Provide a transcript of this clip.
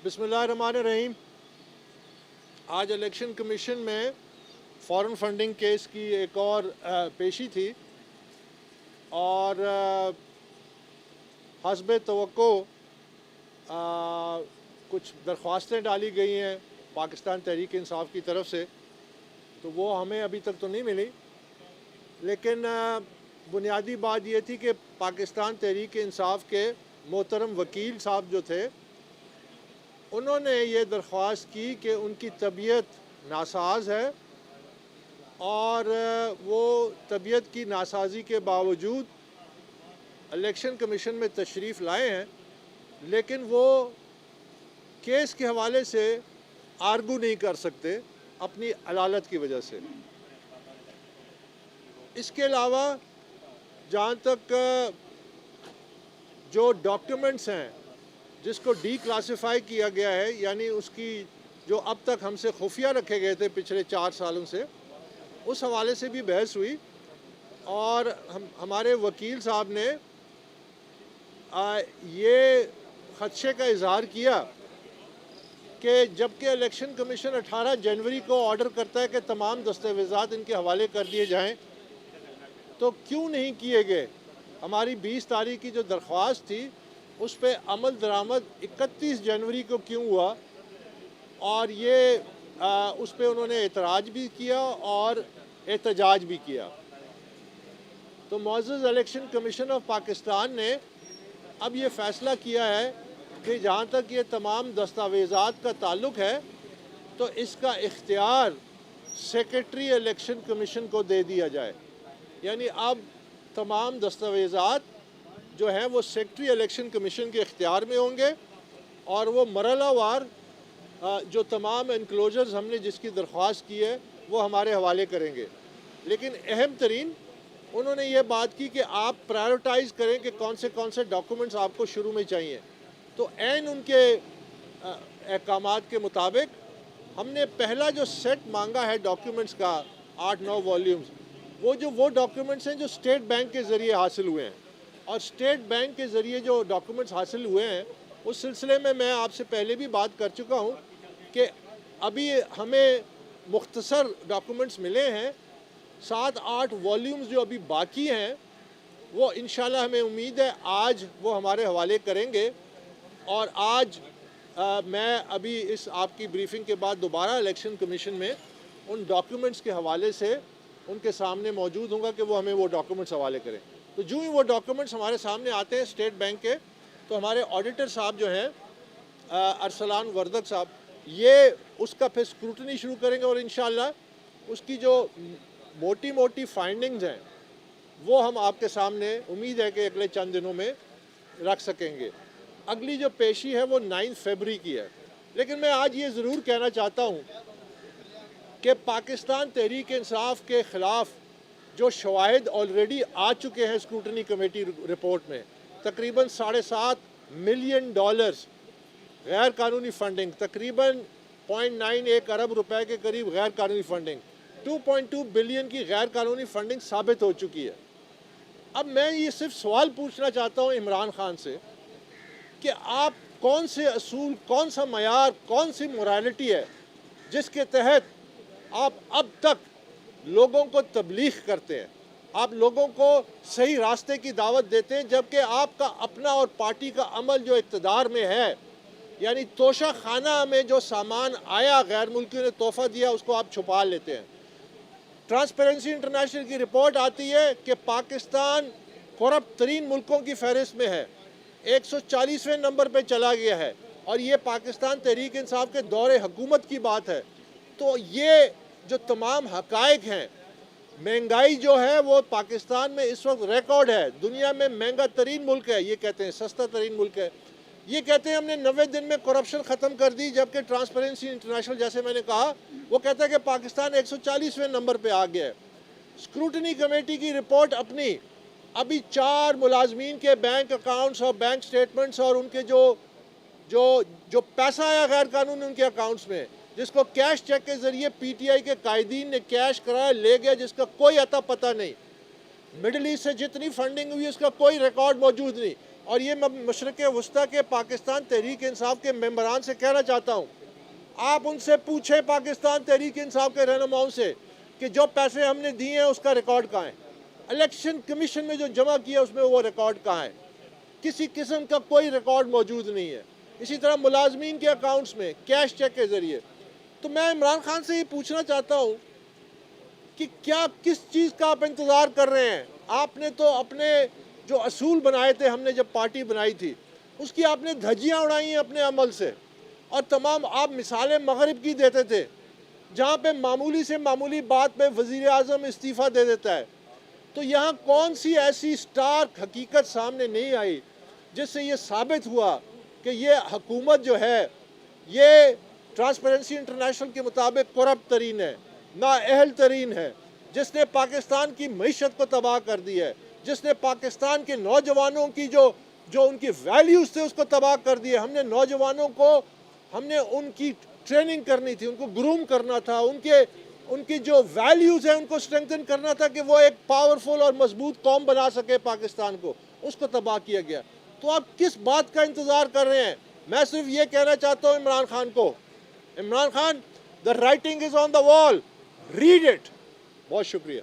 بسم اللہ الرحمن الرحیم۔ آج الیکشن کمیشن میں فارن فنڈنگ کیس کی ایک اور پیشی تھی اور حسب توقع کچھ درخواستیں ڈالی گئی ہیں پاکستان تحریک انصاف کی طرف سے، تو وہ ہمیں ابھی تک تو نہیں ملی، لیکن بنیادی بات یہ تھی کہ پاکستان تحریک انصاف کے محترم وکیل صاحب جو تھے انہوں نے یہ درخواست کی کہ ان کی طبیعت ناساز ہے اور وہ طبیعت کی ناسازی کے باوجود الیکشن کمیشن میں تشریف لائے ہیں، لیکن وہ کیس کے حوالے سے آرگو نہیں کر سکتے اپنی علالت کی وجہ سے۔ اس کے علاوہ جہاں تک جو ڈاکیومنٹس ہیں جس کو ڈی کلاسیفائی کیا گیا ہے، یعنی اس کی جو اب تک ہم سے خفیہ رکھے گئے تھے پچھلے 4 سالوں سے، اس حوالے سے بھی بحث ہوئی اور ہمارے وکیل صاحب نے یہ خدشے کا اظہار کیا کہ جبکہ الیکشن کمیشن 18 جنوری کو آرڈر کرتا ہے کہ تمام دستاویزات ان کے حوالے کر دیے جائیں، تو کیوں نہیں کیے گئے؟ ہماری 20 تاریخ کی جو درخواست تھی اس پہ عمل درآمد 31 جنوری کو کیوں ہوا؟ اور یہ اس پہ انہوں نے اعتراض بھی کیا اور احتجاج بھی کیا۔ تو معزز الیکشن کمیشن آف پاکستان نے اب یہ فیصلہ کیا ہے کہ جہاں تک یہ تمام دستاویزات کا تعلق ہے تو اس کا اختیار سیکریٹری الیکشن کمیشن کو دے دیا جائے، یعنی اب تمام دستاویزات جو ہیں وہ سیکریٹری الیکشن کمیشن کے اختیار میں ہوں گے اور وہ مرحلہ وار جو تمام انکلوجرز ہم نے جس کی درخواست کی ہے وہ ہمارے حوالے کریں گے۔ لیکن اہم ترین انہوں نے یہ بات کی کہ آپ پرائیورٹائز کریں کہ کون سے ڈاکومنٹس آپ کو شروع میں چاہیے، تو عین ان کے احکامات کے مطابق ہم نے پہلا جو سیٹ مانگا ہے ڈاکیومنٹس کا 8-9 والیومز، وہ ڈاکیومنٹس ہیں جو اسٹیٹ بینک کے ذریعے حاصل ہوئے ہیں، اور اسٹیٹ بینک کے ذریعے جو ڈاکیومنٹس حاصل ہوئے ہیں اس سلسلے میں آپ سے پہلے بھی بات کر چکا ہوں کہ ابھی ہمیں مختصر ڈاکیومنٹس ملے ہیں، 7-8 والیومز جو ابھی باقی ہیں وہ انشاءاللہ ہمیں امید ہے آج وہ ہمارے حوالے کریں گے، اور آج میں ابھی اس آپ کی بریفنگ کے بعد دوبارہ الیکشن کمیشن میں ان ڈاکیومنٹس کے حوالے سے ان کے سامنے موجود ہوں گا کہ وہ ہمیں وہ ڈاکیومنٹس حوالے کریں۔ تو جو ہی وہ ڈاکیومنٹس ہمارے سامنے آتے ہیں اسٹیٹ بینک کے، تو ہمارے آڈیٹر صاحب جو ہیں ارسلان وردک صاحب، یہ اس کا پھر اسکروٹنی شروع کریں گے اور انشاءاللہ اس کی جو موٹی فائنڈنگز ہیں وہ ہم آپ کے سامنے امید ہے کہ اگلے چند دنوں میں رکھ سکیں گے۔ اگلی جو پیشی ہے وہ 9 فروری کی ہے، لیکن میں آج یہ ضرور کہنا چاہتا ہوں کہ پاکستان تحریک انصاف کے خلاف جو شواہد آلریڈی آ چکے ہیں اسکروٹنی کمیٹی رپورٹ میں، تقریباً $7.5 ملین غیر قانونی فنڈنگ، تقریباً 0.91 ارب روپے کے قریب غیر قانونی فنڈنگ، 2.2 بلین کی غیر قانونی فنڈنگ ثابت ہو چکی ہے۔ اب میں یہ صرف سوال پوچھنا چاہتا ہوں عمران خان سے کہ آپ کون سے اصول، کون سا معیار، کون سی مورالٹی ہے جس کے تحت آپ اب تک لوگوں کو تبلیغ کرتے ہیں، آپ لوگوں کو صحیح راستے کی دعوت دیتے ہیں، جبکہ آپ کا اپنا اور پارٹی کا عمل جو اقتدار میں ہے، یعنی توشہ خانہ میں جو سامان آیا غیر ملکیوں نے تحفہ دیا اس کو آپ چھپا لیتے ہیں۔ ٹرانسپیرنسی انٹرنیشنل کی رپورٹ آتی ہے کہ پاکستان کرپٹ ترین ملکوں کی فہرست میں ہے، 140ویں نمبر پہ چلا گیا ہے، اور یہ پاکستان تحریک انصاف کے دور حکومت کی بات ہے۔ تو یہ جو تمام حقائق ہیں، مہنگائی جو ہے وہ پاکستان میں اس وقت ریکارڈ ہے، دنیا میں مہنگا ترین ملک ہے، یہ کہتے ہیں سستا ترین ملک ہے، یہ کہتے ہیں ہم نے 90 دن میں کرپشن ختم کر دی، جبکہ ٹرانسپیرنسی انٹرنیشنل جیسے میں نے کہا وہ کہتا ہے کہ پاکستان 140ویں نمبر پہ آ گیا ہے۔ اسکروٹنی کمیٹی کی رپورٹ اپنی ابھی 4 ملازمین کے بینک اکاؤنٹس اور بینک سٹیٹمنٹس اور ان کے جو پیسہ آیا غیر قانونی ان کے اکاؤنٹس میں، جس کو کیش چیک کے ذریعے پی ٹی آئی کے قائدین نے کیش کرایا لے گیا، جس کا کوئی اتا پتہ نہیں، مڈل ایسٹ سے جتنی فنڈنگ ہوئی اس کا کوئی ریکارڈ موجود نہیں، اور یہ میں مشرق وسطیٰ کے پاکستان تحریک انصاف کے ممبران سے کہنا چاہتا ہوں، آپ ان سے پوچھیں پاکستان تحریک انصاف کے رہنماؤں سے کہ جو پیسے ہم نے دیے ہیں اس کا ریکارڈ کہاں ہے؟ الیکشن کمیشن میں جو جمع کیا اس میں وہ ریکارڈ کہاں ہے؟ کسی قسم کا کوئی ریکارڈ موجود نہیں ہے۔ اسی طرح ملازمین کے اکاؤنٹس میں کیش چیک کے ذریعے۔ تو میں عمران خان سے یہ پوچھنا چاہتا ہوں کہ کس چیز کا آپ انتظار کر رہے ہیں؟ آپ نے تو اپنے جو اصول بنائے تھے، ہم نے جب پارٹی بنائی تھی، اس کی آپ نے دھجیاں اڑائی ہیں اپنے عمل سے، اور تمام آپ مثالیں مغرب کی دیتے تھے جہاں پہ معمولی سے معمولی بات پہ وزیر اعظم استعفیٰ دے دیتا ہے۔ تو یہاں کون سی ایسی سٹارک حقیقت سامنے نہیں آئی جس سے یہ ثابت ہوا کہ یہ حکومت جو ہے یہ ٹرانسپیرنسی انٹرنیشنل کے مطابق کرپٹ ترین ہے، نااہل ترین ہے، جس نے پاکستان کی معیشت کو تباہ کر دی ہے، جس نے پاکستان کے نوجوانوں کی جو ان کی ویلیوز تھے اس کو تباہ کر دیا۔ ہم نے نوجوانوں کو ان کی ٹریننگ کرنی تھی، ان کو گروم کرنا تھا، ان کی جو ویلیوز ہیں ان کو اسٹرینگتھن کرنا تھا کہ وہ ایک پاورفل اور مضبوط قوم بنا سکے پاکستان کو، اس کو تباہ کیا گیا۔ تو آپ کس بات کا انتظار کر رہے ہیں؟ میں صرف یہ کہنا چاہتا ہوں عمران خان کو، Imran Khan, the writing is on the wall, read it۔ بہت شکریہ۔